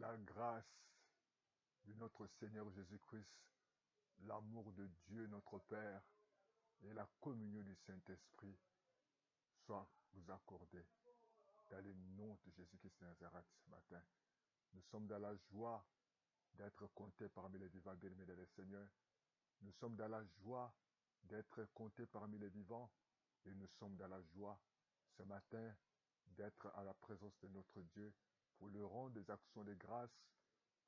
la grâce de notre Seigneur Jésus-Christ, l'amour de Dieu notre Père et la communion du Saint-Esprit soient vous accordés dans le nom de Jésus-Christ de Nazareth ce matin. Nous sommes dans la joie d'être comptés parmi les vivants bien-aimés de le Seigneur. Nous sommes dans la joie d'être comptés parmi les vivants et nous sommes dans la joie ce matin d'être à la présence de notre Dieu pour lui rendre des actions de grâce,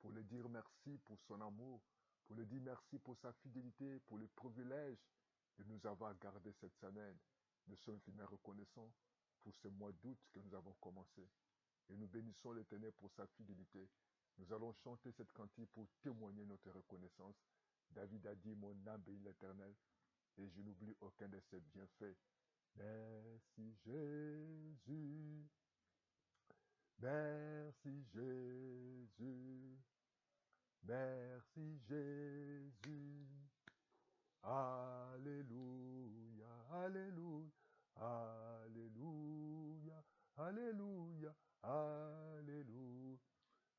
pour lui dire merci pour son amour, pour lui dire merci pour sa fidélité, pour le privilège de nous avoir gardés cette semaine. Nous sommes finalement reconnaissants pour ce mois d'août que nous avons commencé. Et nous bénissons l'Éternel pour sa fidélité. Nous allons chanter cette cantique pour témoigner notre reconnaissance. David a dit, mon âme bénit l'Éternel, et je n'oublie aucun de ses bienfaits. Merci Jésus, merci Jésus, merci Jésus. Alléluia, Alléluia, Alléluia, Alléluia, Alléluia,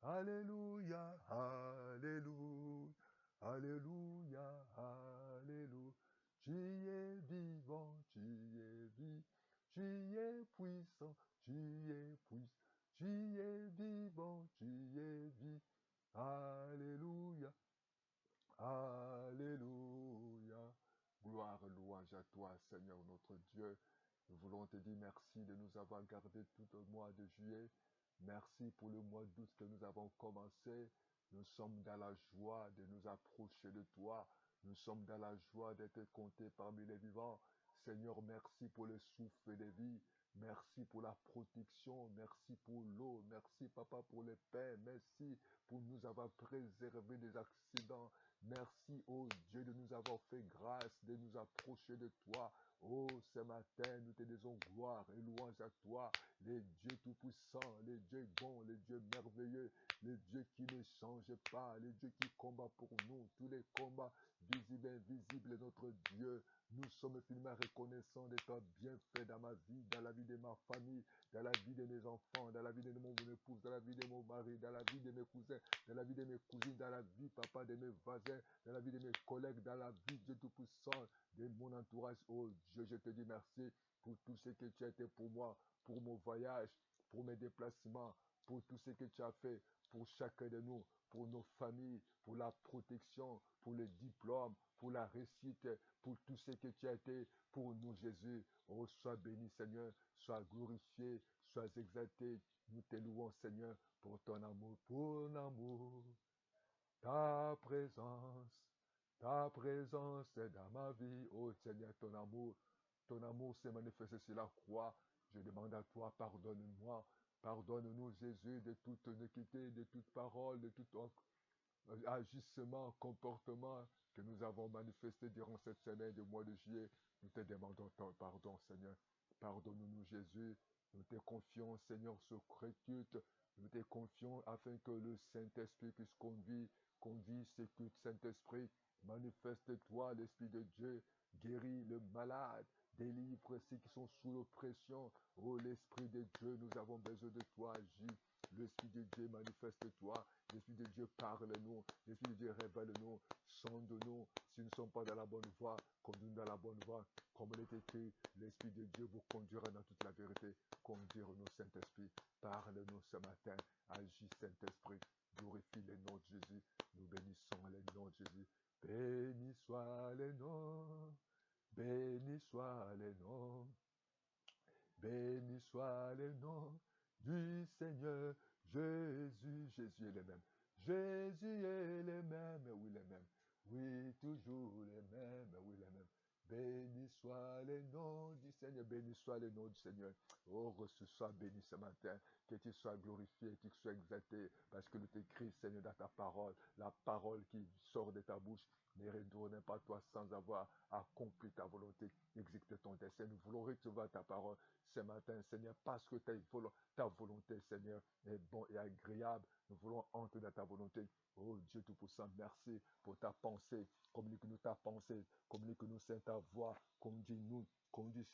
Alléluia, Alléluia, Alléluia, Alléluia. Tu es vivant, tu es vivant, tu es puissant, tu es puissant, tu es vivant, tu es vivant. Alléluia. Alléluia. Gloire, louange à toi, Seigneur notre Dieu. Nous voulons te dire merci de nous avoir gardés tout le mois de juillet. Merci pour le mois d'août que nous avons commencé. Nous sommes dans la joie de nous approcher de toi. Nous sommes dans la joie d'être comptés parmi les vivants. Seigneur, merci pour le souffle de vie. Merci pour la protection. Merci pour l'eau. Merci, Papa, pour les paix. Merci pour nous avoir préservé des accidents. Merci, ô Dieu, de nous avoir fait grâce, de nous approcher de toi. Oh, ce matin, nous te disons gloire et louange à toi, les dieux tout-puissants, les dieux bons, les dieux merveilleux, les dieux qui ne changent pas, les dieux qui combattent pour nous, tous les combats visibles et invisibles, notre Dieu. Nous sommes finalement reconnaissants de ton bienfait dans ma vie, dans la vie de ma famille, dans la vie de mes enfants, dans la vie de mon épouse, dans la vie de mon mari, dans la vie de mes cousins, dans la vie de mes cousines, dans la vie, papa, de mes voisins, dans la vie de mes collègues, dans la vie, Dieu Tout-Puissant, de mon entourage. Oh Dieu, je te dis merci pour tout ce que tu as été pour moi, pour mon voyage, pour mes déplacements, pour tout ce que tu as fait pour chacun de nous, pour nos familles, pour la protection, pour le diplôme, pour la réussite, pour tout ce que tu as été pour nous, Jésus. Oh, sois béni, Seigneur, sois glorifié, sois exalté. Nous te louons, Seigneur, pour ton amour, ta présence est dans ma vie. Oh, Seigneur, ton amour s'est manifesté sur la croix. Je demande à toi, pardonne-moi, pardonne-nous, Jésus, de toute iniquité, de toute parole, de tout agissement, comportement que nous avons manifesté durant cette semaine du mois de juillet. Nous te demandons ton pardon, Seigneur. Pardonne-nous, Jésus. Nous te confions, Seigneur, ce culte. Nous te confions afin que le Saint-Esprit puisse conduire ce culte, Saint-Esprit. Manifeste-toi, l'Esprit de Dieu. Guéris le malade. Délivre ceux qui sont sous l'oppression. Oh, l'Esprit de Dieu, nous avons besoin de toi, agis. L'Esprit de Dieu, manifeste-toi. L'Esprit de Dieu, parle-nous. L'Esprit de Dieu, révèle-nous. Sonde-nous. Si nous ne sommes pas dans la bonne voie, conduis-nous dans la bonne voie. Comme il est écrit, l'Esprit de Dieu vous conduira dans toute la vérité. Conduire-nous, Saint-Esprit. Parle-nous ce matin. Agis, Saint-Esprit. Glorifie le nom de Jésus. Nous bénissons le nom de Jésus. Béni soit le nom. Béni soit le nom. Béni soit le nom du Seigneur Jésus. Jésus est le même. Jésus est le même. Oui, le même. Oui, toujours le même. Oui, le même. Béni soit le nom du Seigneur. Béni soit le nom du Seigneur. Oh, que ce soit béni ce matin. Que tu sois glorifié, que tu sois exalté. Parce que nous t'écris, Seigneur, dans ta parole. La parole qui sort de ta bouche ne retourne pas toi sans avoir accompli ta volonté. Exécute ton dessein. Nous voulons recevoir ta parole ce matin, Seigneur, parce que ta volonté, Seigneur, est bon et agréable. Nous voulons entrer dans ta volonté. Oh Dieu Tout-Puissant, merci pour ta pensée. Communique-nous ta pensée. Communique-nous, Saint, ta voix. Conduis-nous conduis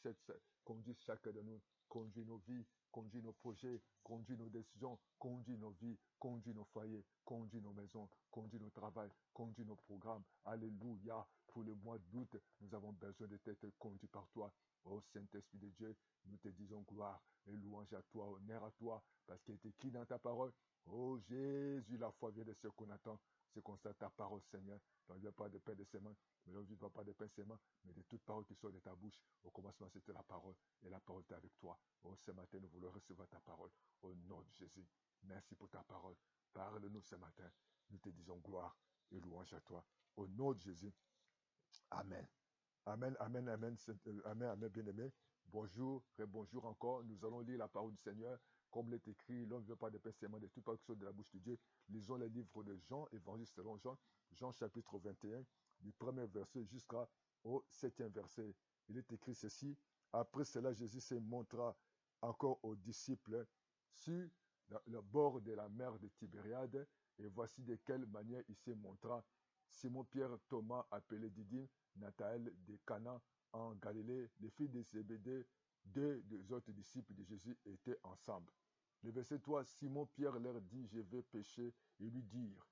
chacun de nous, conduis nos vies, conduis nos projets, conduis nos décisions, conduis nos vies, conduis nos foyers, conduis nos maisons, conduis nos travails, conduis nos programmes. Alléluia. Pour le mois d'août, nous avons besoin d'être conduits par toi. Ô Saint-Esprit de Dieu, nous te disons gloire et louange à toi, honneur à toi, parce qu'il est écrit dans ta parole. Oh Jésus, la foi vient de ce qu'on attend. C'est comme ça ta parole, Seigneur. On ne vient pas de pain de ses mains, mais on ne vivra pas de pain de ses mains, mais de toute parole qui sort de ta bouche. Au commencement, c'était la parole, et la parole était avec toi. Oh, ce matin, nous voulons recevoir ta parole. Au nom de Jésus, merci pour ta parole. Parle-nous ce matin. Nous te disons gloire et louange à toi. Au nom de Jésus, Amen. Amen, amen, amen, amen, amen, bien-aimé. Bonjour, bonjour encore. Nous allons lire la parole du Seigneur. Comme l'est écrit, l'homme ne veut pas de pain seulement de toute part que soit de la bouche de Dieu. Lisons les livres de Jean, Évangile selon Jean, Jean chapitre 21, du premier verset jusqu'au 7e verset. Il est écrit ceci. Après cela, Jésus se montra encore aux disciples sur le bord de la mer de Tibériade. Et voici de quelle manière il se montra. Simon-Pierre, Thomas, appelé Didyme, Nathanaël de Cana en Galilée, les filles de Zébédée, deux des autres disciples de Jésus étaient ensemble. Le verset 3, Simon-Pierre leur dit, je vais pêcher, et lui dirent,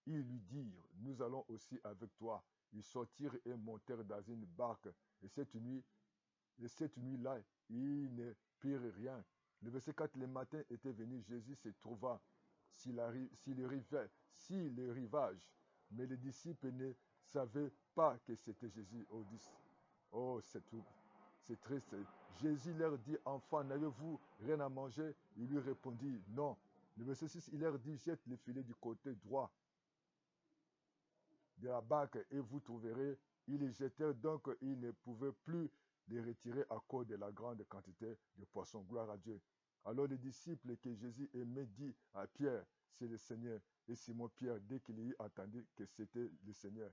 nous allons aussi avec toi. Ils sortirent et montèrent dans une barque, et cette nuit-là, ils ne prirent rien. Le verset 4, le matin était venu, Jésus se trouva sur le rivage, mais les disciples ne savaient pas que c'était Jésus. Oh, c'est triste. Jésus leur dit, enfants, n'avez-vous rien à manger? Ils lui répondirent, non. Le verset 6, il leur dit, jette le filet du côté droit de la barque et vous trouverez. Ils les jetèrent, donc ils ne pouvaient plus les retirer à cause de la grande quantité de poissons. Gloire à Dieu. Alors les disciples que Jésus aimait dit à Pierre, c'est le Seigneur. Et Simon-Pierre, dès qu'il y entendu que c'était le Seigneur,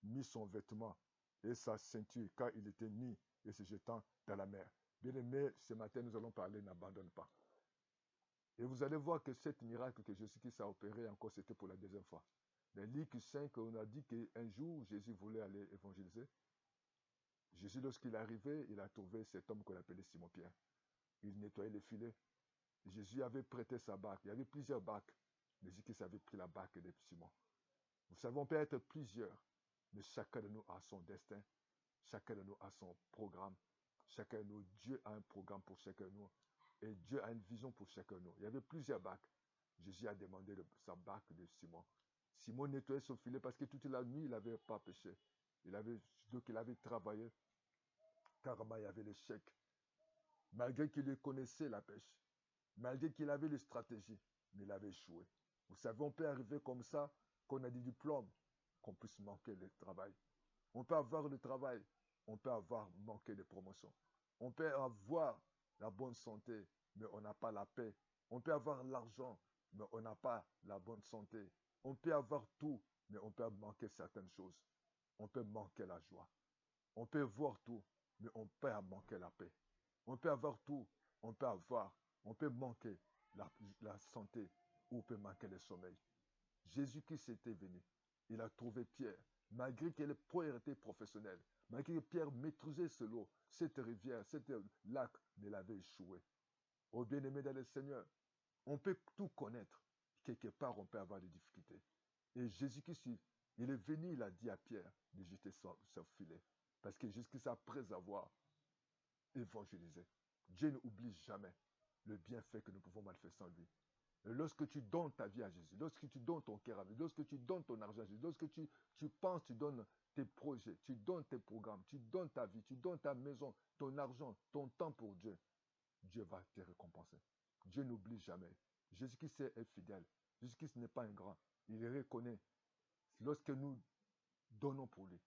mit son vêtement et sa ceinture, car il était nu, et se jetant dans la mer. Bien-aimés, ce matin, nous allons parler, n'abandonne pas. Et vous allez voir que cet miracle que Jésus-Christ a opéré encore, c'était pour la deuxième fois. Dans Luc 5, on a dit qu'un jour, Jésus voulait aller évangéliser. Jésus, lorsqu'il est arrivé, il a trouvé cet homme qu'on appelait Simon-Pierre. Il nettoyait les filets. Jésus avait prêté sa barque. Il y avait plusieurs barques. Mais Jésus-Christ avait pris la barque de Simon. Vous savez, on peut être plusieurs, mais chacun de nous a son destin. Chacun de nous a son programme. Chacun de nous, Dieu a un programme pour chacun de nous. Et Dieu a une vision pour chacun de nous. Il y avait plusieurs barques. Jésus a demandé sa barque de Simon. Simon nettoyait son filet parce que toute la nuit, il n'avait pas pêché. Donc il avait travaillé. Carrément, il y avait l'échec. Malgré qu'il connaissait la pêche. Malgré qu'il avait les stratégies. Mais il avait échoué. Vous savez, on peut arriver comme ça, qu'on a des diplômes, qu'on puisse manquer le travail. On peut avoir le travail, on peut avoir manqué de promotion. On peut avoir la bonne santé, mais on n'a pas la paix. On peut avoir l'argent, mais on n'a pas la bonne santé. On peut avoir tout, mais on peut manquer certaines choses. On peut manquer la joie. On peut voir tout, mais on peut manquer la paix. On peut avoir tout, on peut manquer la santé, ou on peut manquer le sommeil. Jésus-Christ était venu. Il a trouvé Pierre. Malgré qu'il ait été professionnel, malgré que Pierre maîtrisait ce lot, cette rivière, cet lac, mais il avait échoué. Ô bien-aimé dans le Seigneur, on peut tout connaître. Quelque part, on peut avoir des difficultés. Et Jésus-Christ, il est venu, il a dit à Pierre de jeter son filet. Parce que Jésus-Christ, après avoir évangélisé, Dieu n'oublie jamais le bienfait que nous pouvons manifester en lui. Lorsque tu donnes ta vie à Jésus, lorsque tu donnes ton cœur à Jésus, lorsque tu donnes ton argent à Jésus, lorsque tu penses, tu donnes tes projets, tu donnes tes programmes, tu donnes ta vie, tu donnes ta maison, ton argent, ton temps pour Dieu, Dieu va te récompenser. Dieu n'oublie jamais. Jésus-Christ est fidèle. Jésus-Christ n'est pas ingrat. Il reconnaît. Lorsque nous donnons pour lui,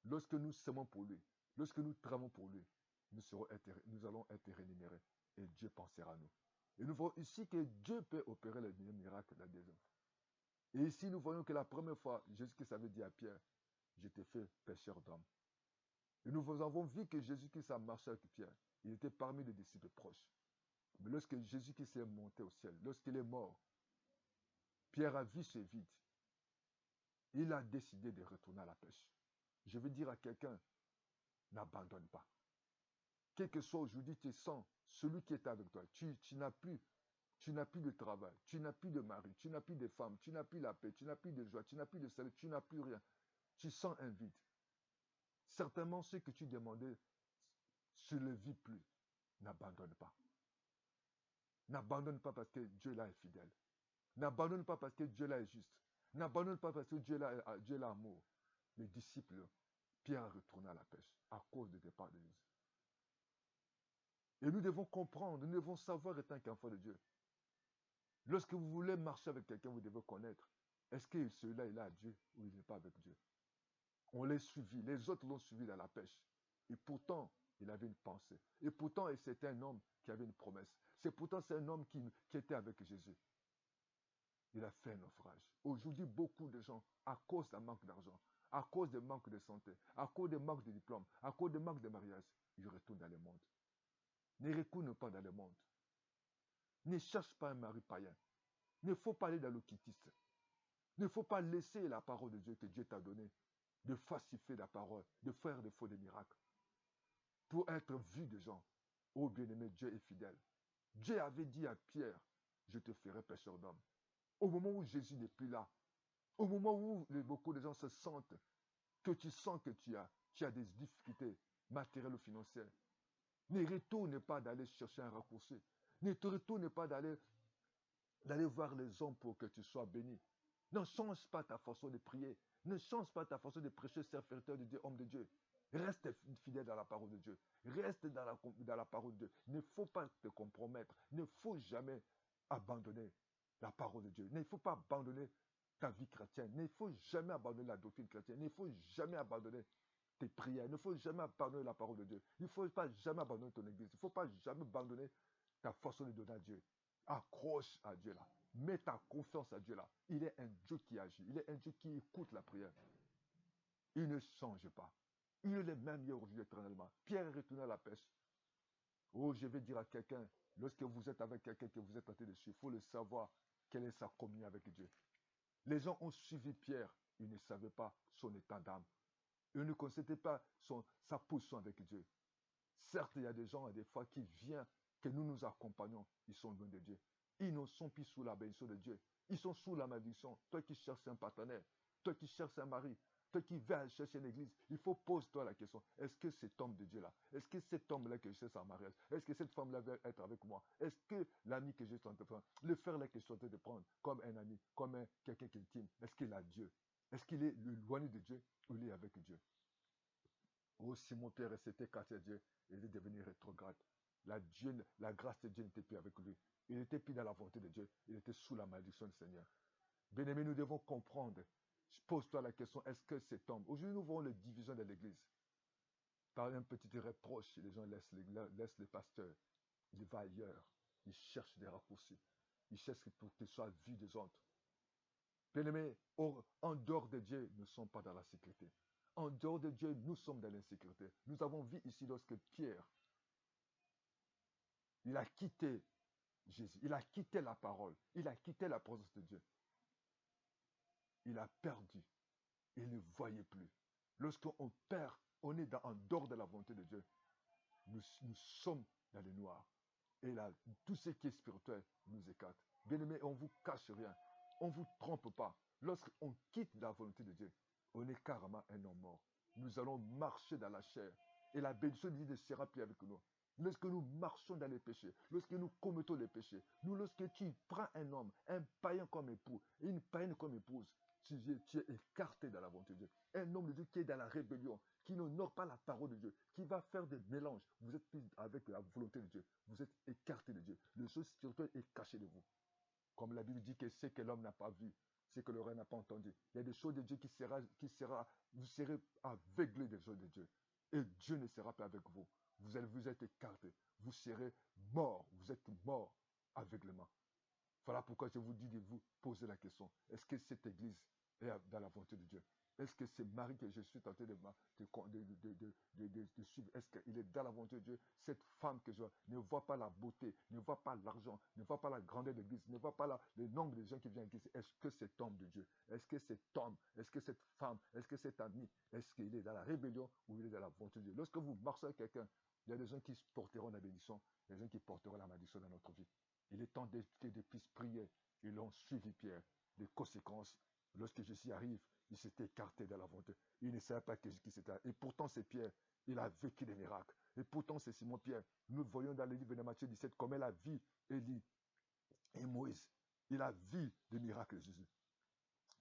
lorsque nous semons pour lui, lorsque nous travaillons pour lui, nous allons être rémunérés. Et Dieu pensera à nous. Et nous voyons ici que Dieu peut opérer le miracle la deuxième fois. Et ici, nous voyons que la première fois, Jésus-Christ avait dit à Pierre, je t'ai fait pécheur d'homme. Et nous avons vu que Jésus-Christ a marché avec Pierre. Il était parmi les disciples proches. Mais lorsque Jésus-Christ est monté au ciel, lorsqu'il est mort, Pierre a vu ce vide. Il a décidé de retourner à la pêche. Je veux dire à quelqu'un, n'abandonne pas. quel que soit aujourd'hui tes sens, celui qui est avec toi, tu n'as plus. Tu n'as plus de travail, tu n'as plus de mari, tu n'as plus de femme, tu n'as plus la paix, tu n'as plus de joie, tu n'as plus de salut, tu n'as plus rien. Tu sens un vide. Certainement, ce que tu demandais, tu ne le vis plus. N'abandonne pas. N'abandonne pas parce que Dieu là est fidèle. N'abandonne pas parce que Dieu là est juste. N'abandonne pas parce que Dieu là amour. Les disciples, Pierre retourna à la pêche à cause du départ de Jésus. Et nous devons comprendre, nous devons savoir étant qu'enfant de Dieu. Lorsque vous voulez marcher avec quelqu'un, vous devez connaître. Est-ce que celui-là, il est à Dieu ou il n'est pas avec Dieu? On l'a suivi, les autres l'ont suivi dans la pêche. Et pourtant, il avait une pensée. Et pourtant, c'était un homme qui avait une promesse. C'est un homme qui était avec Jésus. Il a fait un naufrage. Aujourd'hui, beaucoup de gens, à cause d'un manque d'argent, à cause d'un manque de santé, à cause d'un manque de diplôme, à cause d'un manque de mariage, ils retournent dans le monde. Ne retourne pas dans le monde. Ne cherche pas un mari païen. Il ne faut pas aller dans l'occultisme. Il ne faut pas laisser la parole de Dieu que Dieu t'a donnée de falsifier la parole, de faire des faux des miracles, pour être vu de gens. Oh bien-aimé, Dieu est fidèle. Dieu avait dit à Pierre, je te ferai pêcheur d'hommes. Au moment où Jésus n'est plus là, au moment où beaucoup de gens se sentent que tu sens que tu as des difficultés matérielles ou financières, ne retourne pas d'aller chercher un raccourci. Ne te retourne pas d'aller voir les hommes pour que tu sois béni. Ne change pas ta façon de prier. Ne change pas ta façon de prêcher, serviteur de Dieu, homme de Dieu. Reste fidèle dans la parole de Dieu. Reste dans la parole de Dieu. Il ne faut pas te compromettre. Il ne faut jamais abandonner la parole de Dieu. Il ne faut pas abandonner ta vie chrétienne. Il ne faut jamais abandonner la doctrine chrétienne. Il ne faut jamais abandonner tes prières. Il ne faut jamais abandonner la parole de Dieu. Il ne faut pas jamais abandonner ton église. Il ne faut pas jamais abandonner ta façon de donner à Dieu. Accroche à Dieu là. Mets ta confiance à Dieu là. Il est un Dieu qui agit. Il est un Dieu qui écoute la prière. Il ne change pas. Il est le même hier aujourd'hui éternellement. Pierre est retourné à la pêche. Oh, je vais dire à quelqu'un, lorsque vous êtes avec quelqu'un que vous êtes tenté de suivre, il faut le savoir quelle est sa communion avec Dieu. Les gens ont suivi Pierre. Ils ne savaient pas son état d'âme. Ils ne connaissaient pas sa position avec Dieu. Certes, il y a des gens, des fois, qui viennent, que nous nous accompagnons. Ils sont loin de Dieu. Ils ne sont plus sous la bénédiction de Dieu. Ils sont sous la malédiction. Toi qui cherches un partenaire, toi qui cherches un mari, toi qui vas chercher une église, il faut poser-toi la question, est-ce que cet homme de Dieu-là, est-ce que cet homme-là que je cherche en mariage, est-ce que cette femme-là veut être avec moi, est-ce que l'ami que je suis en train de prendre, le frère-là que je suis en train de prendre, comme un ami, comme quelqu'un qui est intime, est-ce qu'il a Dieu? Est-ce qu'il est loin de Dieu ou il est avec Dieu? Oh, Simon Pierre s'était cassé à Dieu, il est devenu rétrograde. La grâce de Dieu n'était plus avec lui. Il n'était plus dans la volonté de Dieu. Il était sous la malédiction du Seigneur. Bien-aimés, nous devons comprendre. Pose-toi la question, est-ce que cet homme... Aujourd'hui, nous voyons les divisions de l'Église. Par un petit reproche, les gens laissent les pasteurs. Ils vont ailleurs. Ils cherchent des raccourcis. Ils cherchent pour qu'ils soient vus des autres. Bien-aimés, en dehors de Dieu, nous ne sommes pas dans la sécurité. En dehors de Dieu, nous sommes dans l'insécurité. Nous avons vu ici lorsque Pierre, il a quitté Jésus, il a quitté la parole, il a quitté la présence de Dieu. Il a perdu. Il ne voyait plus. Lorsqu'on perd, on est en dehors de la volonté de Dieu. Nous sommes dans le noir. Et là, tout ce qui est spirituel nous écarte. Bien-aimés, on ne vous cache rien. On ne vous trompe pas. Lorsqu'on quitte la volonté de Dieu, on est carrément un homme mort. Nous allons marcher dans la chair. Et la bénédiction de Dieu ne sera plus avec nous. Lorsque nous marchons dans les péchés, lorsque nous commettons les péchés, lorsque tu prends un homme, un païen comme époux, et une païenne comme épouse, tu es écarté dans la volonté de Dieu. Un homme de Dieu qui est dans la rébellion, qui n'honore pas la parole de Dieu, qui va faire des mélanges. Vous êtes plus avec la volonté de Dieu. Vous êtes écarté de Dieu. Le chose spirituel est caché de vous. Comme la Bible dit que ce que l'homme n'a pas vu, ce que l'oreille n'a pas entendu. Il y a des choses de Dieu vous serez aveuglés des choses de Dieu. Et Dieu ne sera pas avec vous. Vous allez vous être écarté. Vous serez mort. Vous êtes mort aveuglement. Voilà pourquoi je vous dis de vous poser la question. Est-ce que cette église est dans la volonté de Dieu? Est-ce que ce mari que je suis tenté de suivre, est-ce qu'il est dans la volonté de Dieu? Cette femme que je vois ne voit pas la beauté, ne voit pas l'argent, ne voit pas la grandeur de l'église, ne voit pas le nombre de gens qui viennent à l'église. Est-ce que cet homme de Dieu, est-ce que cet homme, est-ce que cette femme, est-ce que cet ami, est-ce qu'il est dans la rébellion ou il est dans la volonté de Dieu? Lorsque vous marchez avec quelqu'un, Il y a des gens qui porteront la bénédiction, des gens qui porteront la malédiction dans notre vie. Il est temps que des puissent prier. Ils l'ont suivi, Pierre. Les conséquences, lorsque Jésus arrive, il s'est écarté de la volonté. Il ne savait pas que Jésus s'était. Et pourtant, c'est Pierre. Il a vécu des miracles. Et pourtant, c'est Simon-Pierre. Nous voyons dans le livre de Matthieu 17 comme elle a vu Élie et Moïse. Il a vu des miracles de Jésus.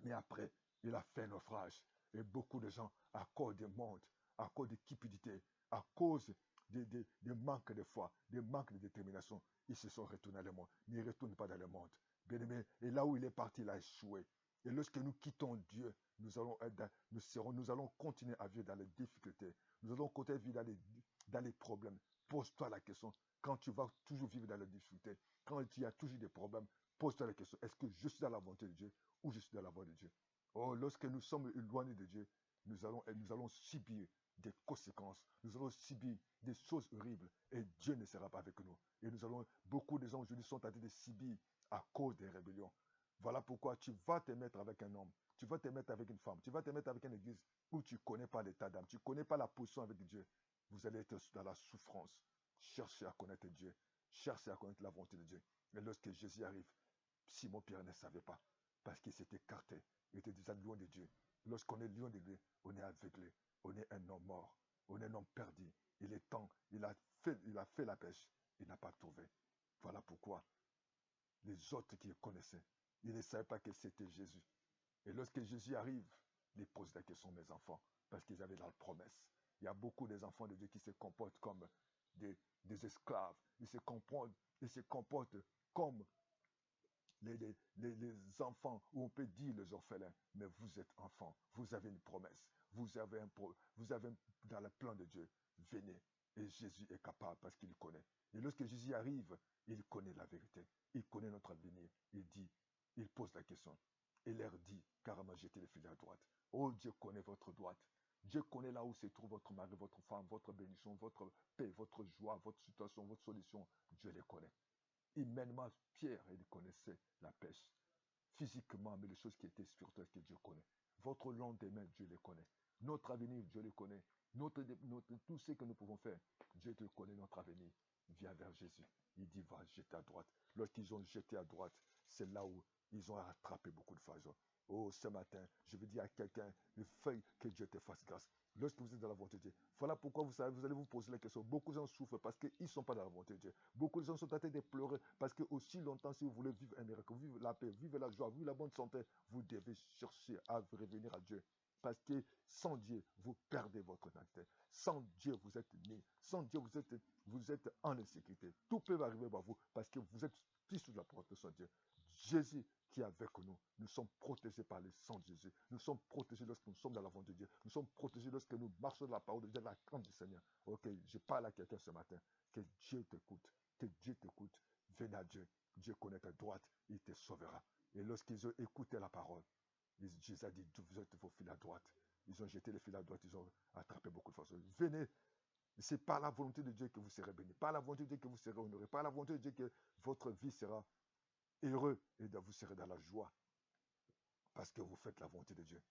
Mais après, il a fait un naufrage. Et beaucoup de gens, à cause du monde, à cause de cupidité, à cause de manque de foi, de manque de détermination, ils se sont retournés dans le monde. Mais ils ne retournent pas dans le monde. Bien aimé, et là où il est parti, il a échoué. Et lorsque nous quittons Dieu, nous allons continuer à vivre dans les difficultés. Nous allons continuer à vivre dans les problèmes. Pose-toi la question, quand tu vas toujours vivre dans les difficultés, quand il y a toujours des problèmes, pose-toi la question, est-ce que je suis dans la volonté de Dieu ou je suis dans la voie de Dieu? Oh, lorsque nous sommes éloignés de Dieu, nous allons subir des conséquences. Nous allons subir des choses horribles et Dieu ne sera pas avec nous. Et beaucoup de gens aujourd'hui sont en train de subir à cause des rébellions. Voilà pourquoi tu vas te mettre avec un homme, tu vas te mettre avec une femme, tu vas te mettre avec une église où tu ne connais pas l'état d'âme, tu ne connais pas la position avec Dieu. Vous allez être dans la souffrance. Cherchez à connaître Dieu. Cherchez à connaître la volonté de Dieu. Et lorsque Jésus arrive, Simon-Pierre ne savait pas parce qu'il s'est écarté. Il était déjà loin de Dieu. Lorsqu'on est loin de Dieu, on est aveuglé. On est un homme mort. On est un homme perdu. Il est temps. Il a fait la pêche. Il n'a pas trouvé. Voilà pourquoi les autres qui le connaissaient, ils ne savaient pas que c'était Jésus. Et lorsque Jésus arrive, il pose la question, mes enfants, parce qu'ils avaient la promesse. Il y a beaucoup des enfants de Dieu qui se comportent comme des esclaves. Ils se comportent comme les enfants, ou on peut dire les orphelins, mais vous êtes enfants, vous avez une promesse, vous avez dans le plan de Dieu, venez. Et Jésus est capable parce qu'il connaît. Et lorsque Jésus arrive, il connaît la vérité, il connaît notre avenir. Il pose la question. Il leur dit, carrément, jetez les filets à droite. Oh, Dieu connaît votre droite. Dieu connaît là où se trouve votre mari, votre femme, votre bénédiction, votre paix, votre joie, votre situation, votre solution. Dieu les connaît. Humainement, Pierre, il connaissait la pêche. Physiquement, mais les choses qui étaient spirituelles que Dieu connaît. Votre lendemain, Dieu les connaît. Notre avenir, Dieu le connaît. Tout ce que nous pouvons faire, Dieu te connaît notre avenir. Viens vers Jésus. Il dit, va jeter à droite. Lorsqu'ils ont jeté à droite, c'est là où ils ont rattrapé beaucoup de fois. Oh, ce matin, je veux dire à quelqu'un, le fait que Dieu te fasse grâce. Lorsque vous êtes dans la volonté de Dieu, voilà pourquoi vous allez vous poser la question. Beaucoup de gens souffrent parce qu'ils ne sont pas dans la volonté de Dieu. Beaucoup de gens sont en train de pleurer parce que aussi longtemps, si vous voulez vivre un miracle, vivre la paix, vivre la joie, vivre la bonne santé, vous devez chercher à revenir à Dieu. Parce que sans Dieu, vous perdez votre identité. Sans Dieu, vous êtes né. Sans Dieu, vous êtes en insécurité. Tout peut arriver à vous parce que vous êtes pris sous la protection de Dieu. Jésus qui est avec nous. Nous sommes protégés par le sang de Jésus. Nous sommes protégés lorsque nous sommes dans la volonté de Dieu. Nous sommes protégés lorsque nous marchons dans la parole de Dieu, dans la crainte du Seigneur. Ok, je parle à quelqu'un ce matin. Que Dieu t'écoute. Que Dieu t'écoute. Viens à Dieu. Dieu connaît ta droite. Il te sauvera. Et lorsqu'ils ont écouté la parole, Jésus a dit, vous êtes vos fils à droite. Ils ont jeté les fils à droite. Ils ont attrapé beaucoup de force. Venez. C'est par la volonté de Dieu que vous serez bénis. Par la volonté de Dieu que vous serez honorés. Par la volonté de Dieu que votre vie sera heureux et vous serez dans la joie parce que vous faites la volonté de Dieu.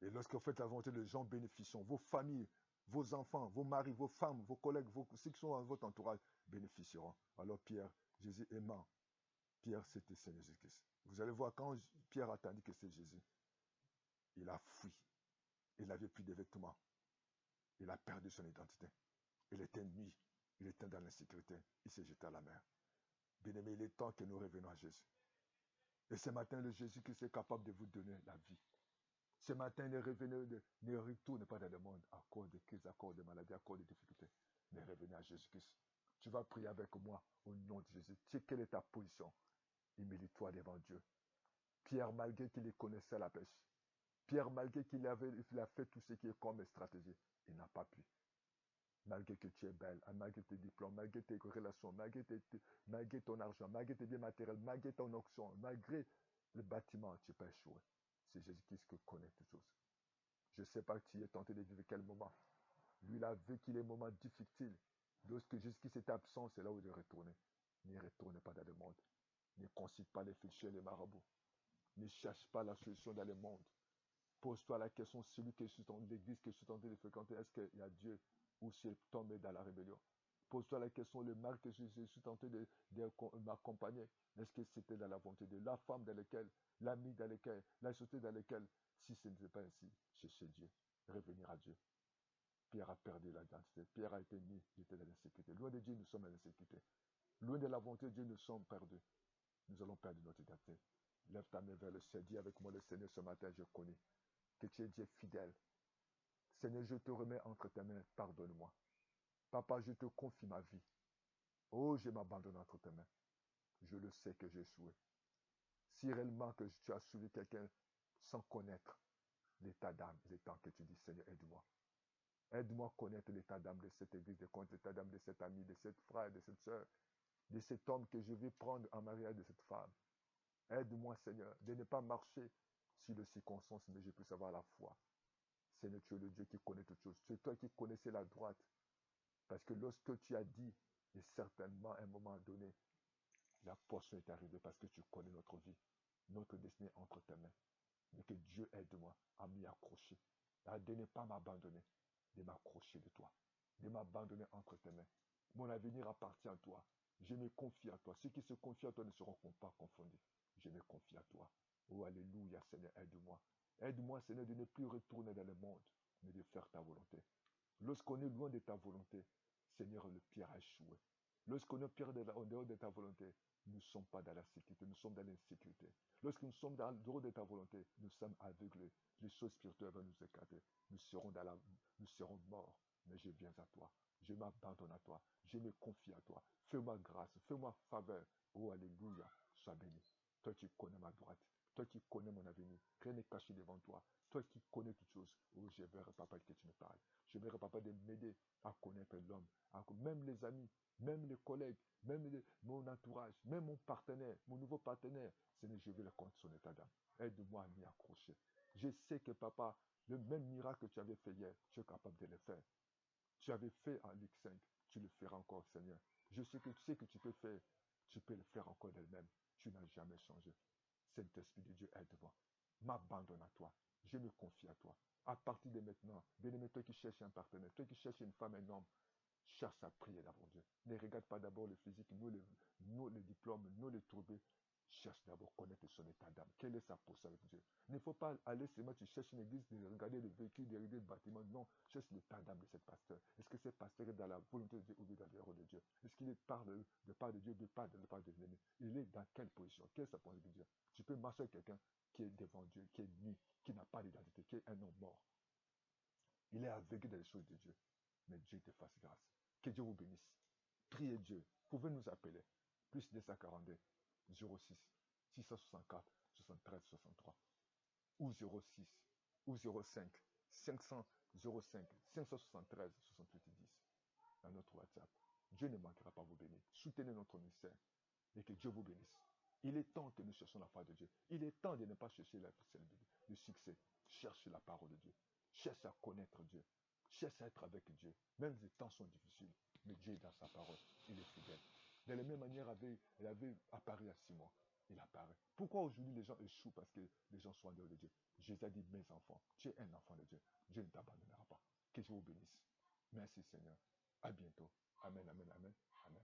Et lorsque vous faites la volonté de Dieu, les gens bénéficient. Vos familles, vos enfants, vos maris, vos femmes, vos collègues, ceux qui sont dans votre entourage bénéficieront. Alors Pierre, Jésus aimant, Pierre c'était Seigneur Jésus-Christ. Vous allez voir, quand Pierre a entendu que c'est Jésus, il a fui. Il n'avait plus de vêtements. Il a perdu son identité. Il était nuit. Il était dans l'insécurité. Il s'est jeté à la mer. Bien-aimé, il est temps que nous revenions à Jésus. Et ce matin, le Jésus-Christ est capable de vous donner la vie. Ce matin, ne retournez pas dans le monde à cause de crises, à cause de maladies, à cause de difficultés. Mais revenez à Jésus-Christ. Tu vas prier avec moi au nom de Jésus. Tu sais quelle est ta position. Humilie-toi devant Dieu. Pierre, malgré qu'il connaissait la pêche, Pierre, malgré qu'il a fait tout ce qui est comme stratégie, il n'a pas pu. Malgré que tu es belle, malgré tes diplômes, malgré tes relations, malgré ton argent, malgré tes biens matériels, malgré ton onction, malgré le bâtiment, tu peux échouer. C'est Jésus-Christ qui connaît toutes choses. Je ne sais pas que tu es tenté de vivre quel moment. Lui, il a vécu les moments difficiles. Lorsque Jésus-Christ est absent, c'est là où il est retourné. Ne retourne pas dans le monde. Ne consulte pas les fichiers, les marabouts. Ne cherche pas la solution dans le monde. Pose-toi la question, celui qui est dans l'église, que je suis tenté de fréquenter, est-ce qu'il y a Dieu ou s'il est tombé dans la rébellion? Pose-toi la question, le mal que je suis tenté de m'accompagner, est-ce que c'était dans la volonté de la femme dans laquelle, l'ami dans laquelle, la société dans laquelle, si ce n'était pas ainsi, chercher Dieu, revenir à Dieu. Pierre a perdu l'identité. Pierre a été mis, il était dans l'insécurité. Loin de Dieu, nous sommes dans l'insécurité. Loin de la volonté de Dieu, nous sommes perdus. Nous allons perdre notre identité. Lève ta main vers le ciel. Dis avec moi, le Seigneur, ce matin, je connais que tu es Dieu fidèle. Seigneur, je te remets entre tes mains. Pardonne-moi. Papa, je te confie ma vie. Oh, je m'abandonne entre tes mains. Je le sais que j'ai échoué. Si réellement que tu as suivi quelqu'un sans connaître l'état d'âme, le temps que tu dis, Seigneur, aide-moi. Aide-moi à connaître l'état d'âme de cette église, de connaître l'état d'âme de cet ami, de cette frère, de cette soeur, de cet homme que je vais prendre en mariage, de cette femme. Aide-moi, Seigneur, de ne pas marcher sur les circonstances, mais je puisse avoir la foi. Seigneur, tu es le Dieu qui connaît toutes choses. C'est toi qui connaissais la droite. Parce que lorsque tu as dit, et certainement à un moment donné, la portion est arrivée parce que tu connais notre vie, notre destinée entre tes mains. Mais que Dieu aide-moi à m'y accrocher, de ne pas m'abandonner, de m'accrocher de toi, de m'abandonner entre tes mains. Mon avenir appartient à toi. Je me confie à toi. Ceux qui se confient à toi ne seront pas confondus. Je me confie à toi. Oh, alléluia, Seigneur, aide-moi. Aide-moi, Seigneur, de ne plus retourner dans le monde, mais de faire ta volonté. Lorsqu'on est loin de ta volonté, Seigneur, le pire a échoué. Lorsqu'on est pire en dehors de ta volonté, nous ne sommes pas dans la sécurité, nous sommes dans l'insécurité. Lorsque nous sommes en dehors de ta volonté, nous sommes aveuglés. Les choses spirituelles vont nous écarter. Nous serons morts. Mais je viens à toi. Je m'abandonne à toi. Je me confie à toi. Fais-moi grâce. Fais-moi faveur. Oh, alléluia. Sois béni. Toi, tu connais ma droite. Toi qui connais mon avenir. Rien n'est caché devant toi. Toi qui connais toutes choses. Oh, je veux, papa, que tu me parles. Je veux, papa, de m'aider à connaître l'homme. Même les amis, même les collègues, même mon entourage, même mon partenaire, mon nouveau partenaire. Seigneur, je veux le compte son état d'âme. Aide-moi à m'y accrocher. Je sais que, papa, le même miracle que tu avais fait hier, tu es capable de le faire. Tu avais fait en Luc 5, tu le feras encore, Seigneur. Je sais que tu sais que tu peux faire, tu peux le faire encore d'elle-même. Tu n'as jamais changé. Saint-Esprit de Dieu, aide-moi. M'abandonne à toi. Je me confie à toi. À partir de maintenant, bien-aimé, toi qui cherches un partenaire, toi qui cherches une femme, un homme, cherche à prier d'abord Dieu. Ne regarde pas d'abord le physique, nous les diplômes, nous les trouver. Cherche d'abord à connaître son état d'âme. Quelle est sa posture avec Dieu? Il ne faut pas aller seulement, tu cherches une église, de regarder le véhicule, de regarder le bâtiment. Non, cherche l'état d'âme de ce pasteur. Est-ce que ce pasteur est dans la volonté de Dieu ou dans l'erreur de Dieu? Est-ce qu'il parle de part de Dieu, de part de l'ennemi? Il est dans quelle position? Quelle est sa position de Dieu? Tu peux marcher avec quelqu'un qui est devant Dieu, qui est nu, qui n'a pas d'identité, qui est un homme mort. Il est aveuglé dans les choses de Dieu. Mais Dieu te fasse grâce. Que Dieu vous bénisse. Priez Dieu. Vous pouvez nous appeler. Plus 242 06 664 73 63 ou 06 ou 05 500 05 573 68 10 à notre WhatsApp. Dieu ne manquera pas vous bénir. Soutenez notre ministère et que Dieu vous bénisse. Il est temps que nous cherchions la foi de Dieu. Il est temps de ne pas chercher le succès. Cherche la parole de Dieu. Cherche à connaître Dieu. Cherche à être avec Dieu. Même les temps sont difficiles, mais Dieu est dans sa parole. Il est fidèle. De la même manière, il avait apparu à Simon. Il apparaît. Pourquoi aujourd'hui les gens échouent? Parce que les gens sont en dehors de Dieu. Jésus a dit, mes enfants, tu es un enfant de Dieu. Dieu ne t'abandonnera pas. Que Dieu vous bénisse. Merci Seigneur. À bientôt. Amen, amen, amen, amen.